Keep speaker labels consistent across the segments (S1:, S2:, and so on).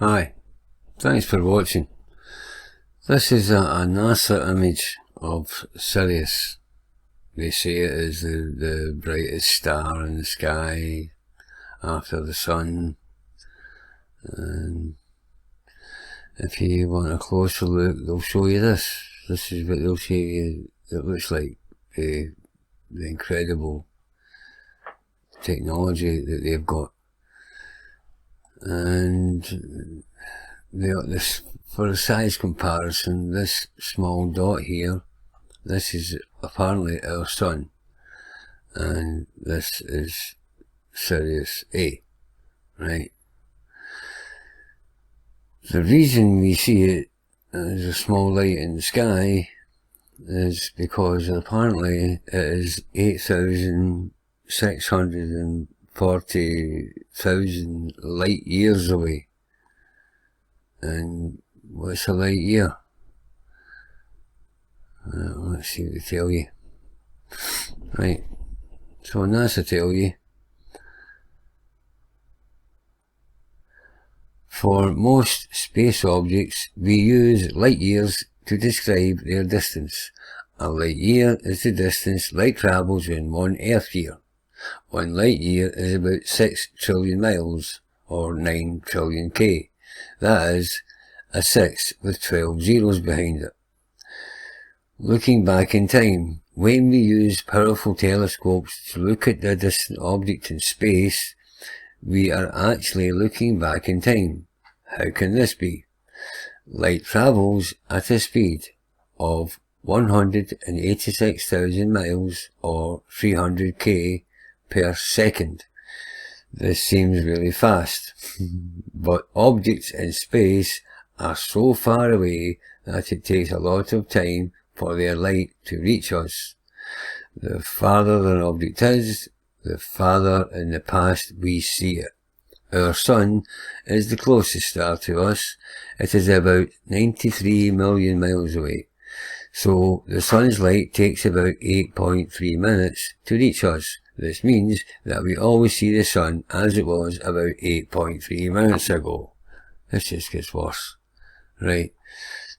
S1: Hi, thanks for watching. This is a NASA image of Sirius. They say it is the brightest star in the sky after the sun. And if you want a closer look, they'll show you this. This is what they'll show you. It looks like the incredible technology that they've got. And this, for a size comparison, this small dot here, this is apparently our sun, and this is Sirius A, right? The reason we see it as a small light in the sky is because apparently it is 8,640,000 light years away. And what's a light year? Let's see what they tell you. Right, so NASA tell you, for most space objects, we use light years to describe their distance. A light year is the distance light travels in 1 Earth year. 1 light year is about 6 trillion miles, or 9 trillion K. That is a 6 with 12 zeros behind it. Looking back in time, when we use powerful telescopes to look at a distant object in space, we are actually looking back in time. How can this be? Light travels at a speed of 186,000 miles, or 300 K per second. This seems really fast, but objects in space are so far away that it takes a lot of time for their light to reach us. The farther an object is, the farther in the past we see it. Our sun is the closest star to us. It is about 93 million miles away. So the sun's light takes about 8.3 minutes to reach us. This means that we always see the sun as it was about 8.3 minutes ago. This just gets worse. Right.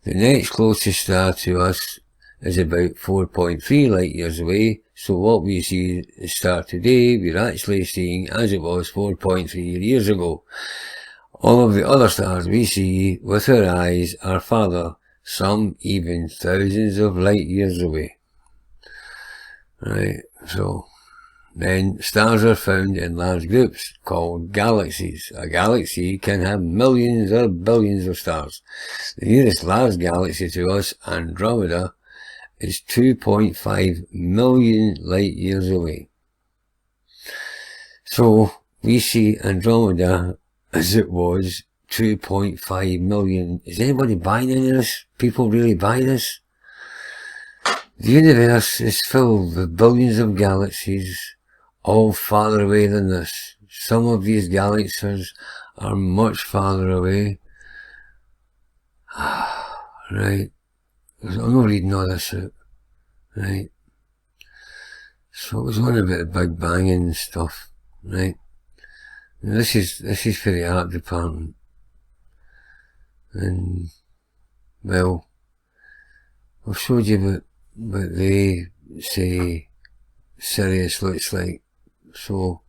S1: The next closest star to us is about 4.3 light years away, so what we see the star today, we're actually seeing as it was 4.3 years ago. All of the other stars we see with our eyes are farther, some even thousands of light years away. Right, so then stars are found in large groups called galaxies. A galaxy can have millions or billions of stars. The nearest large galaxy to us, Andromeda, is 2.5 million light years away. So we see Andromeda as it was 2.5 million. Is anybody buying any of this? People really buy this? The universe is filled with billions of galaxies, all farther away than this. Some of these galaxies are much farther away. Right. I'm not reading all this out. Right. So it was one about the Big Bang and stuff. Right. Now this is for the art department. And well, I've showed you what they say Sirius looks like. So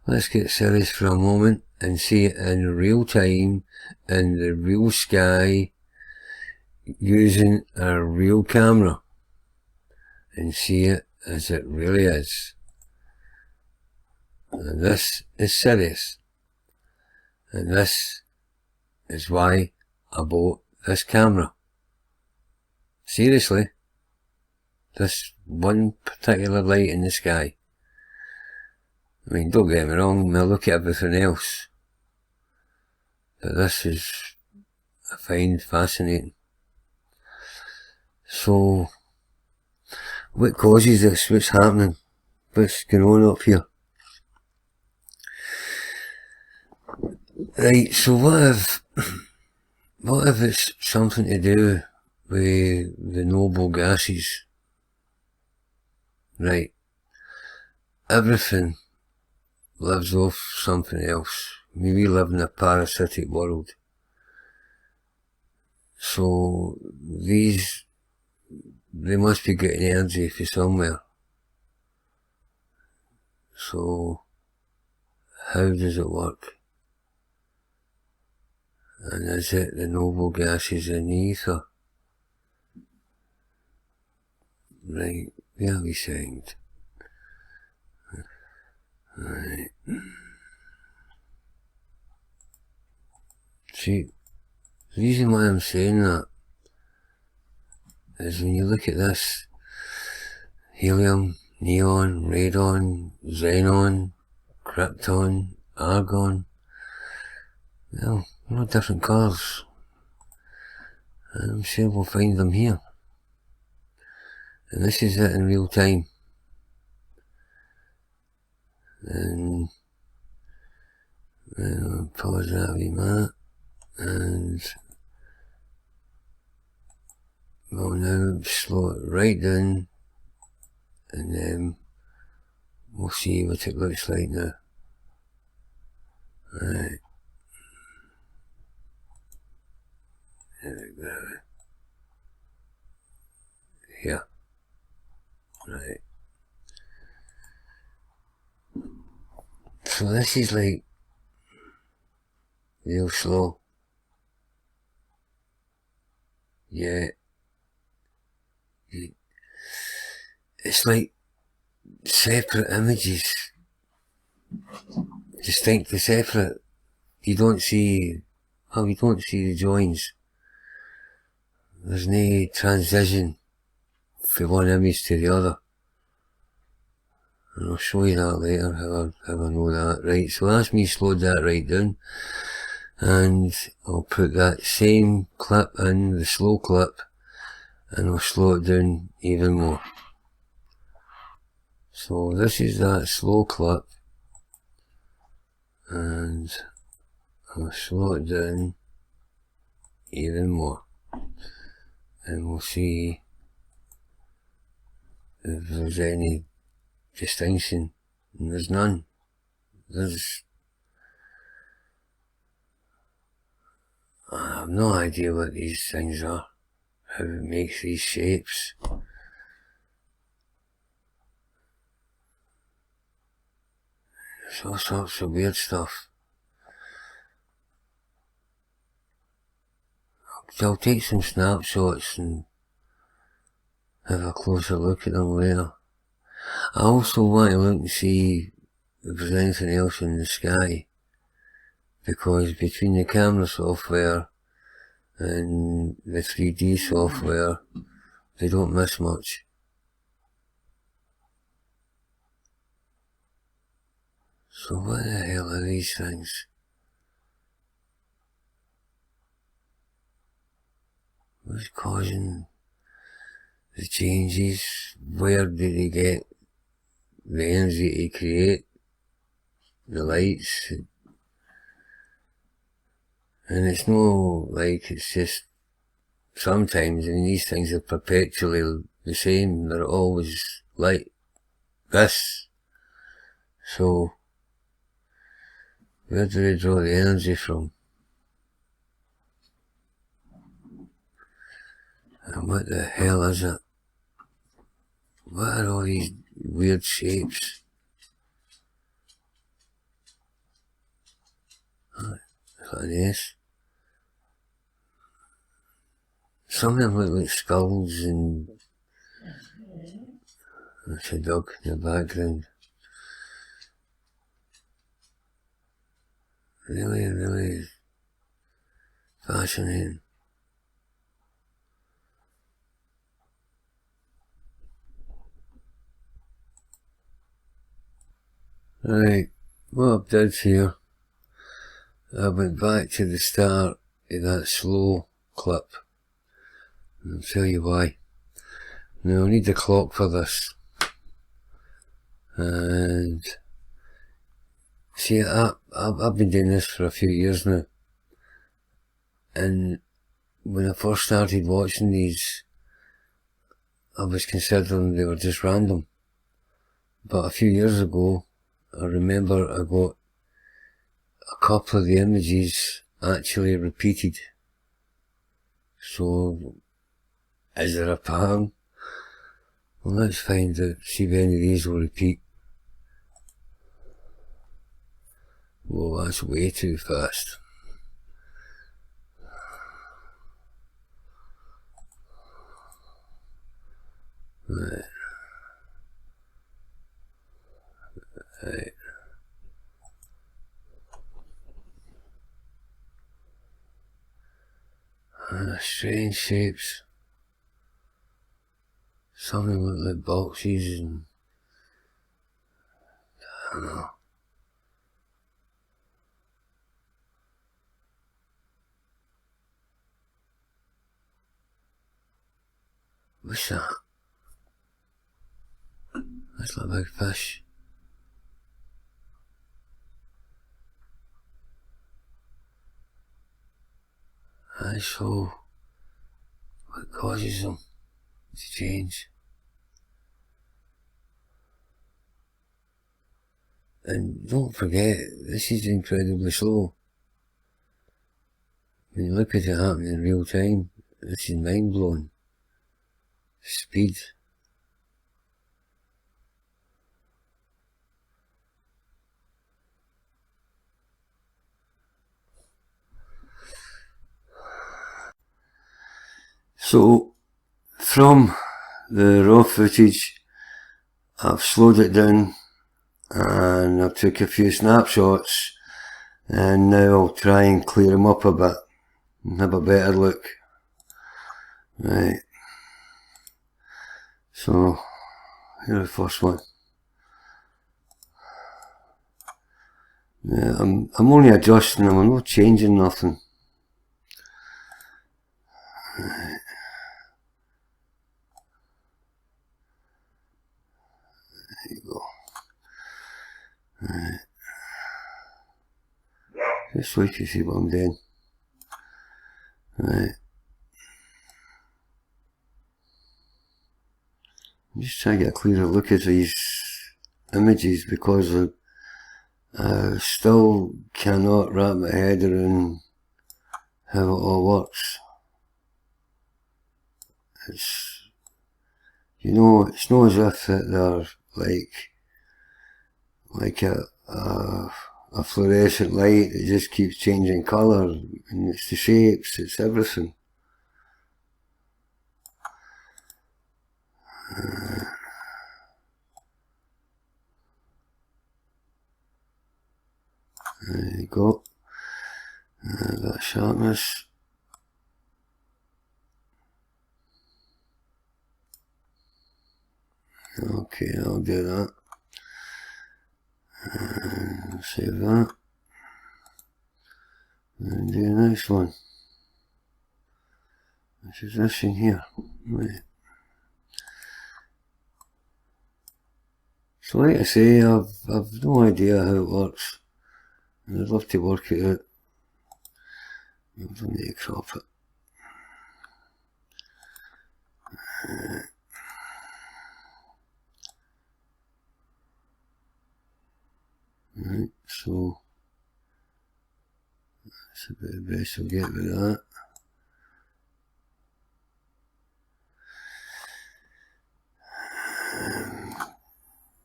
S1: let's get Sirius for a moment and see it in real time in the real sky using a real camera and see it as it really is. And this is Sirius, and this is why I bought this camera. Seriously, this one particular light in the sky. I mean, don't get me wrong, I look at everything else, but this is, I find fascinating. So, what causes this? What's happening? What's going on up here? Right, so what if it's something to do with the noble gases? Right, everything lives off something else. We live in a parasitic world. So they must be getting energy from somewhere. So how does it work? And is it the noble gases in the ether? Right, where we sound. Right. See, the reason why I'm saying that is when you look at this, helium, neon, radon, xenon, krypton, argon, well, they're all different colours. And I'm sure we'll find them here. And this is it in real time. And I'll pause that wee minute. And we'll now slow it right down. And then we'll see what it looks like now. Right. There we go. Here. Right. So this is like real slow. Yeah. It's like separate images. Distinctly separate. You don't see the joins. There's no transition from one image to the other. And I'll show you that later, how I know that. Right, so that's me slowed that right down. And I'll put that same clip in, the slow clip, and I'll slow it down even more. So this is that slow clip, and I'll slow it down even more. And we'll see if there's any distinction. And there's none. I have no idea what these things are, how it makes these shapes. There's all sorts of weird stuff. I'll take some snapshots and have a closer look at them later. I also want to look and see if there's anything else in the sky, because between the camera software and the 3D software, they don't miss much. So what the hell are these things? What's causing the changes? Where did they get the energy to create the lights? And it's no like it's just sometimes, I mean, these things are perpetually the same. They're always like this. So where do they draw the energy from? And what the hell is it? What are all these weird shapes? Is that an S? Some of them look like skulls, and that's a dog in the background. Really, really fascinating. Right, what I did here, I went back to the start of that slow clip. And I'll tell you why. Now I need the clock for this. And see, I've been doing this for a few years now. And when I first started watching these, I was considering they were just random. But a few years ago, I remember I got a couple of the images actually repeated. So, is there a pattern? Well, let's find out, see if any of these will repeat. Whoa, that's way too fast. Right. Right. Strange shapes. Something look like boxes and I don't know. What's that? That's like a big fish. Aye, so what causes them to change? And don't forget, this is incredibly slow. When you look at it happening in real time, this is mind blowing. Speed. So, from the raw footage, I've slowed it down and I've took a few snapshots, and now I'll try and clear them up a bit and have a better look. Right. So, here's the first one. Yeah, I'm only adjusting them, I'm not changing nothing. Right. There you go. Right. Just so you can see what I'm doing. Right. I'm just trying to get a clearer look at these images because I still cannot wrap my head around how it all works. It's, you know, it's not as if that they're like a fluorescent light that just keeps changing colour, and it's the shapes, it's everything. There you go. That sharpness. Okay, I'll do that. And save that. And do the next one. Which is this in here. Right. So like I say, I've no idea how it works. And I'd love to work it out. I don't need to crop it. Right, so that's about the best I'll get with that.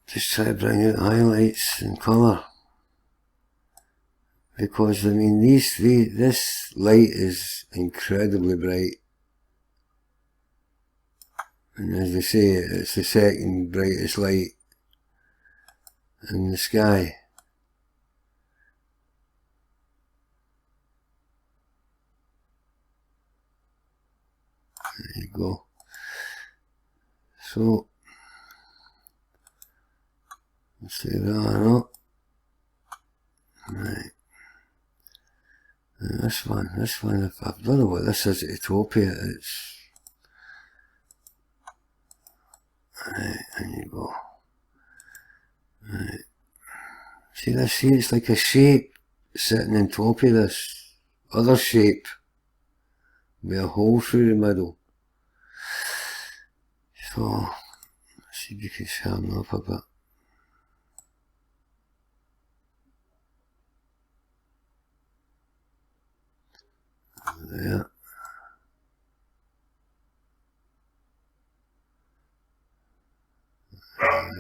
S1: Just try to bring out highlights and colour, because I mean this light is incredibly bright, and as they say, it's the second brightest light in the sky. There you go. So let's see that up. Right. And this one, I don't know what this is, Utopia, it's... Right, there you go. Right. See this, it's like a shape sitting on top of this other shape with a hole through the middle. So, let's see if you can sharpen up a bit. There.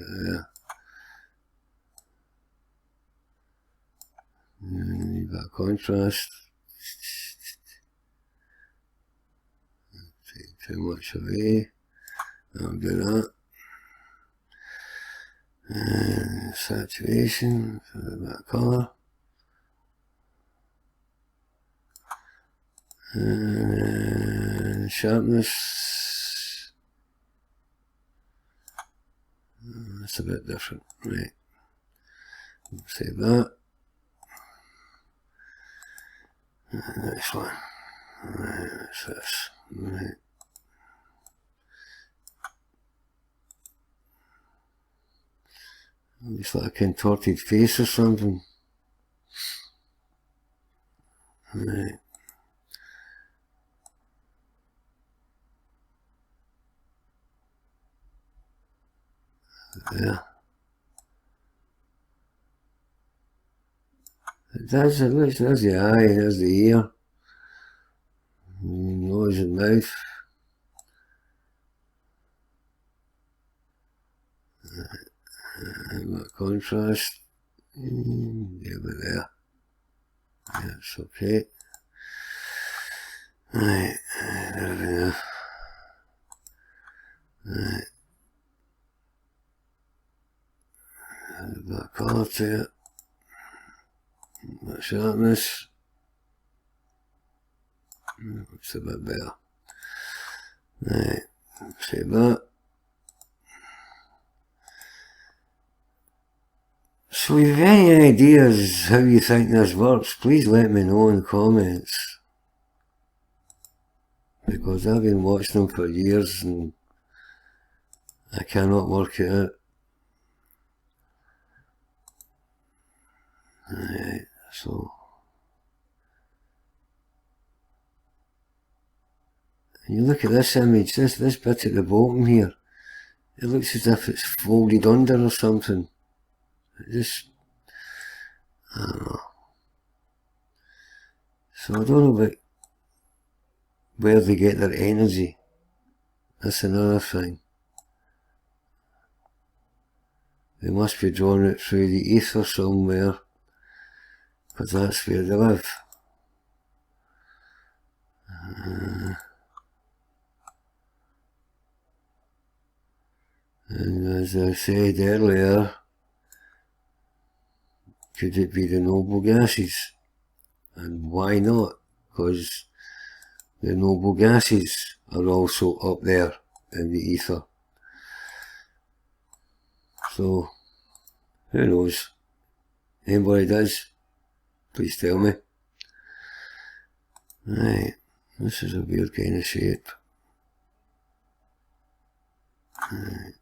S1: there. A bit of contrast. Take too much away. I'll do that. And saturation, a bit of colour. And sharpness. That's a bit different, right? Save that. Next one. Right, what's this? Right. Looks like a contorted face or something. Right. There. It does, it looks, there's the eye, there's the ear, nose and mouth. A bit of contrast. Yeah, but there. That's okay. Right, there we go. Right. A bit of colour to it. A bit of sharpness. Looks a bit better. Right, save that. So if you have any ideas how you think this works, please let me know in the comments. Because I've been watching them for years and I cannot work it out. Right, so and you look at this image, this bit at the bottom here, it looks as if it's folded under or something. It just, I don't know. So I don't know about where they get their energy. That's another thing. They must be drawing it through the ether somewhere, because that's where they live. And as I said earlier, could it be the noble gases? And why not? Because the noble gases are also up there in the ether. So, who knows? Anybody does, please tell me. Right, this is a weird kind of shape. Right.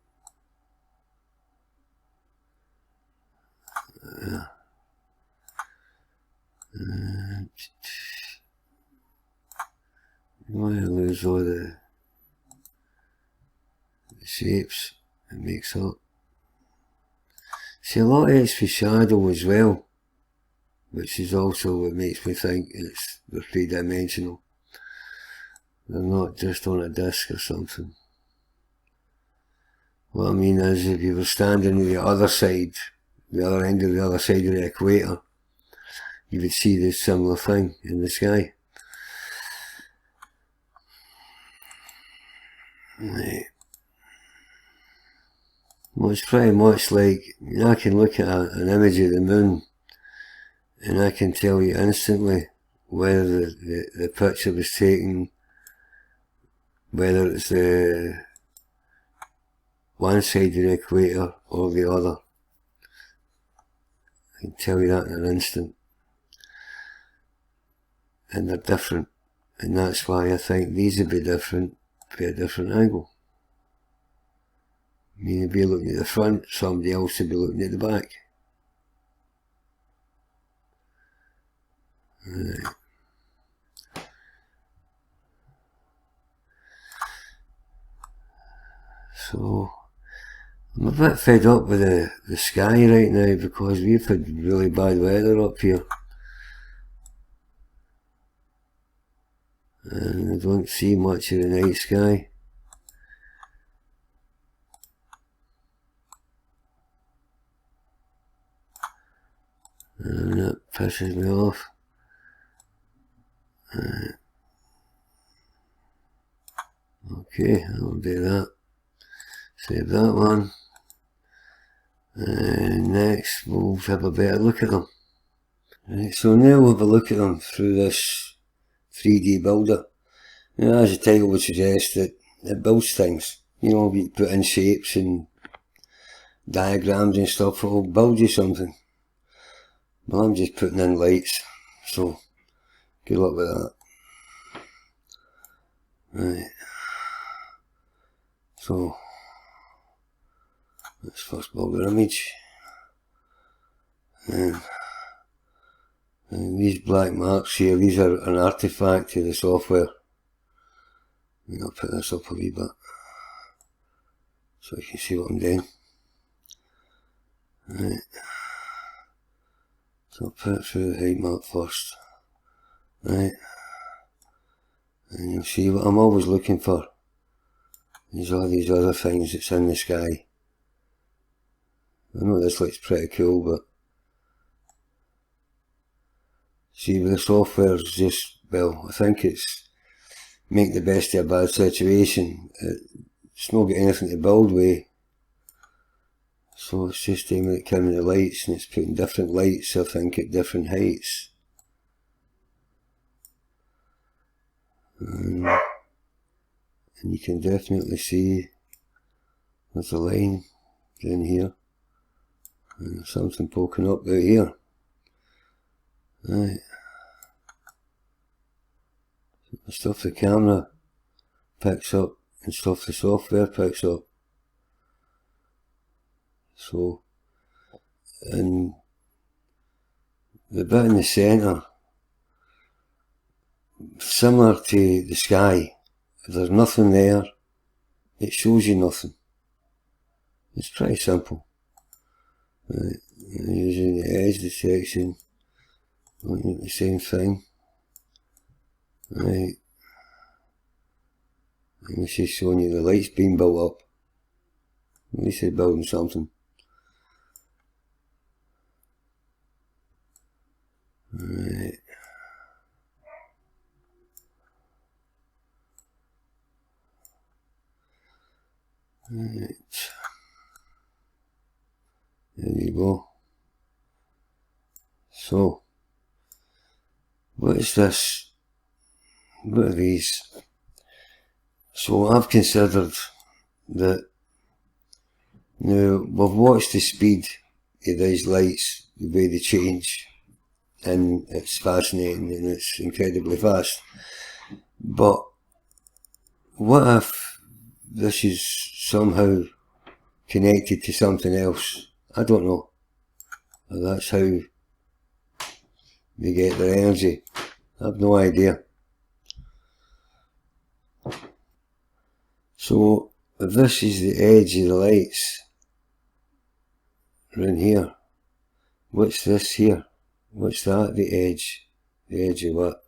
S1: You want to lose all the shapes it makes up. See, a lot of it's for shadow as well, which is also what makes me think they're three-dimensional. They're not just on a disc or something. What I mean is, if you were standing on the other side, the other end of the other side of the equator, you would see this similar thing in the sky. Right. Well, it's pretty much like, I can look at an image of the moon and I can tell you instantly whether the picture was taken, whether it's the one side of the equator or the other. I can tell you that in an instant. And they're different. And that's why I think these would be different for a different angle. I mean, you'd be looking at the front, somebody else would be looking at the back. Right. So, I'm a bit fed up with the sky right now because we've had really bad weather up here. And I don't see much of the night sky. and that pisses me off. Okay, I'll do that. Save that one. And next we'll have a better look at them. Right, so now we'll have a look at them through this 3D builder. Now, as the title would suggest, it builds things. You know, you put in shapes and diagrams and stuff, it'll build you something. Well, I'm just putting in lights, so good luck with that. Right, so let's first build an image, and these black marks here, these are an artifact to the software. I'll put this up a wee bit so you can see what I'm doing. Right, so I'll put it through the height map first. Right, and you'll see what I'm always looking for is all these other things that's in the sky. I know this looks pretty cool, but see, with the software's just, well, I think it's make the best of a bad situation. It's not got anything to build with, so it's just aiming at counting the lights, and it's putting different lights, I think, at different heights. And you can definitely see there's a line down here and something poking up out here. Right, the stuff the camera picks up and stuff the software picks up. So, and the bit in the centre, similar to the sky, if there's nothing there, it shows you nothing. It's pretty simple. Right, using the edge detection, looking at the same thing. Right, and this is showing you the light's being built up. At least it's building something. Right. Right. There you go. So, what is this? What are these? So I've considered that, now we've watched the speed of these lights, the way they change, and it's fascinating and it's incredibly fast. But what if this is somehow connected to something else? I don't know. That's how they get their energy. I have no idea. So if this is the edge of the lights around here, what's this here? What's that? The edge? The edge of what?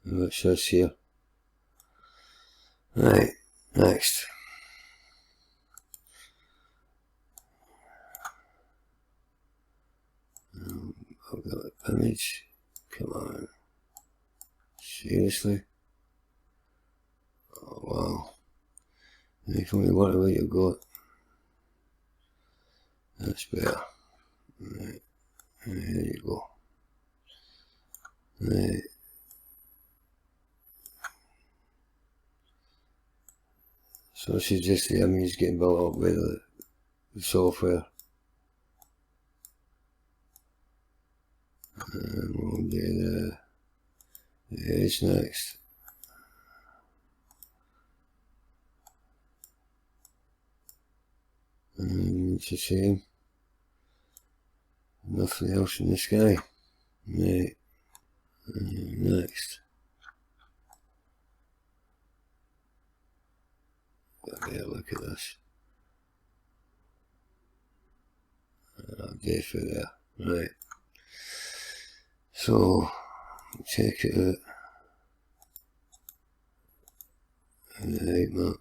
S1: What's this here? Right, next. I've got an image. Come on. Seriously? Oh wow. If only what way you've got. That's better. Right. There you go. Right. So this is just the image getting built up with the software. And we'll do the edge next. And it's the same. Nothing else in the sky. Right. Next. Okay, look at this. I'll do for there. Right. So, check it out. And the height map.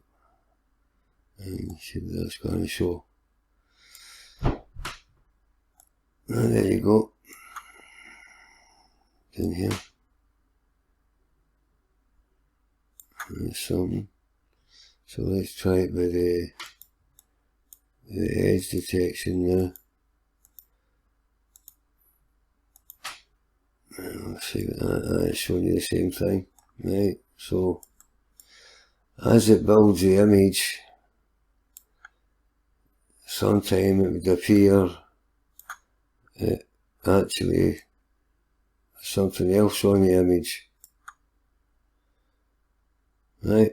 S1: And see what that's going to show. And there you go. In here. There's something. So let's try it with the edge detection now. Let's see, it's showing you the same thing. Right, so as it builds the image, sometime it would appear actually something else on the image. Right,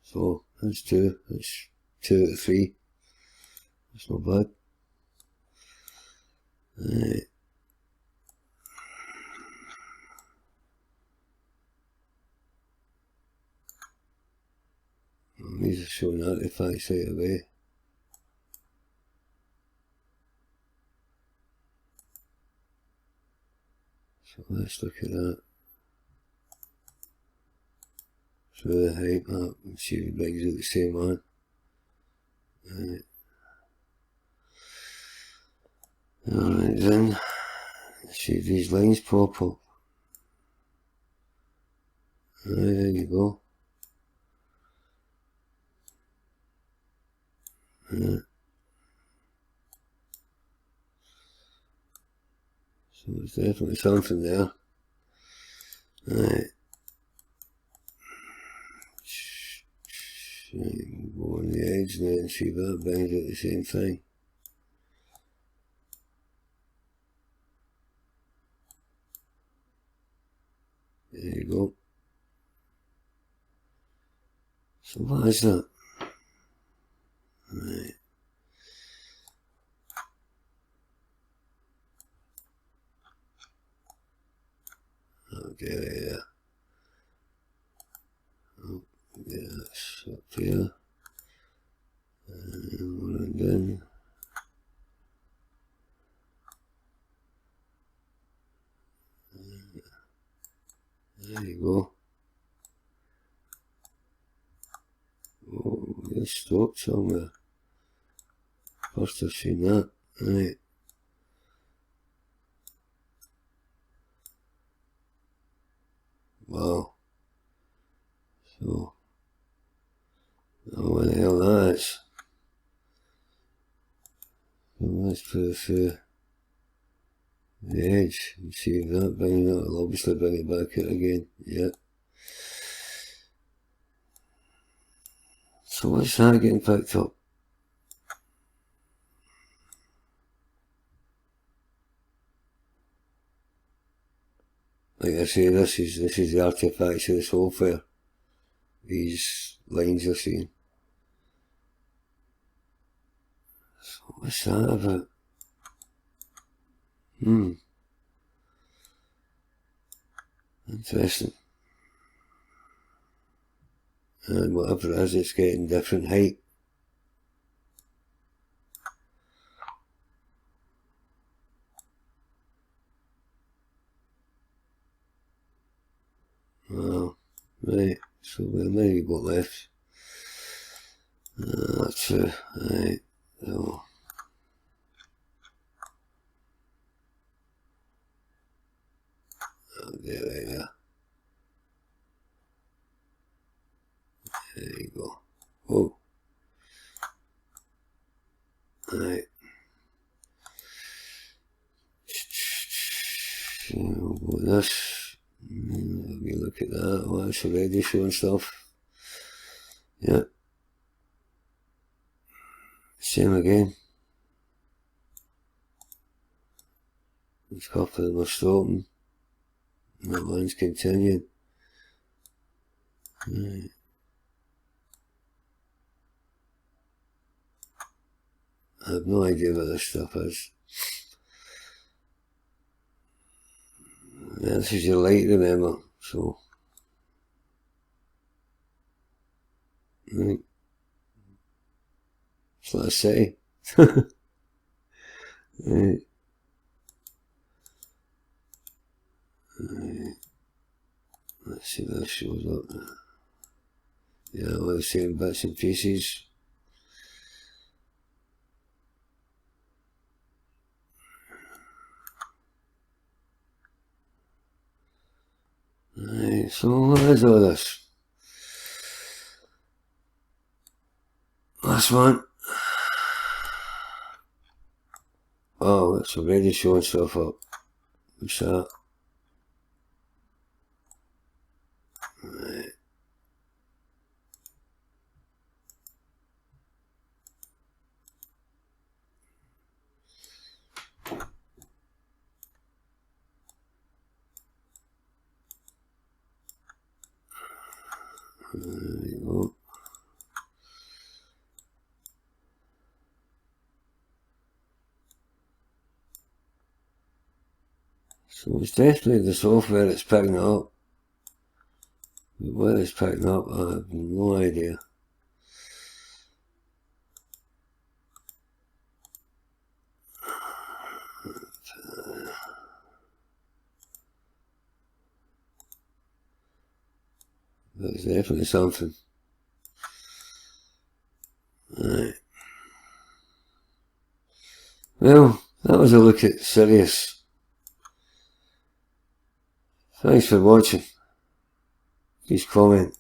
S1: so that's 2 out of 3. That's not bad. Right. These are showing artifacts right away. So let's look at that. Through the height map and see if it brings out the same one. Right. Alright then, let's see if these lines pop up. Right, there you go. Right. So there's definitely something there. Right. Go on the edge now and see if that brings out the same thing. There you go. So what is that? Right. Okay, yeah. Oh, yeah, that's up here. And we're done. There you go. Oh, it's stopped somewhere. First I've seen that. Right. Wow. So, I don't know what the hell that is. So let's put it through the edge and see if that brings it. I'll obviously bring it back out again. Yeah. So what's that getting picked up? Like I say, this is the artifacts of the software. These lines you're seeing. So what's that about? Interesting. And whatever it is, it's getting different height. Wow. Right. So where have you got left? That's right. So. There. There you go. Oh. Right. So with this, let me look at that. Oh, that's already showing stuff. Yeah. Same again. There's a couple of them are stopping. And that one's continuing. Right. I have no idea what this stuff is. Yeah, this is your light, remember, so. Right. That's what I say. Right. Right. Let's see if that shows up. Yeah, all the same bits and pieces. Right, so what is all this? Last one. Oh, it's already showing stuff up. What's that? Right. There you go. So it's definitely the software that's picking it up. But what it's picking up, I have no idea. But it's definitely something. Right. Well, that was a look at Sirius. Thanks for watching. Please comment.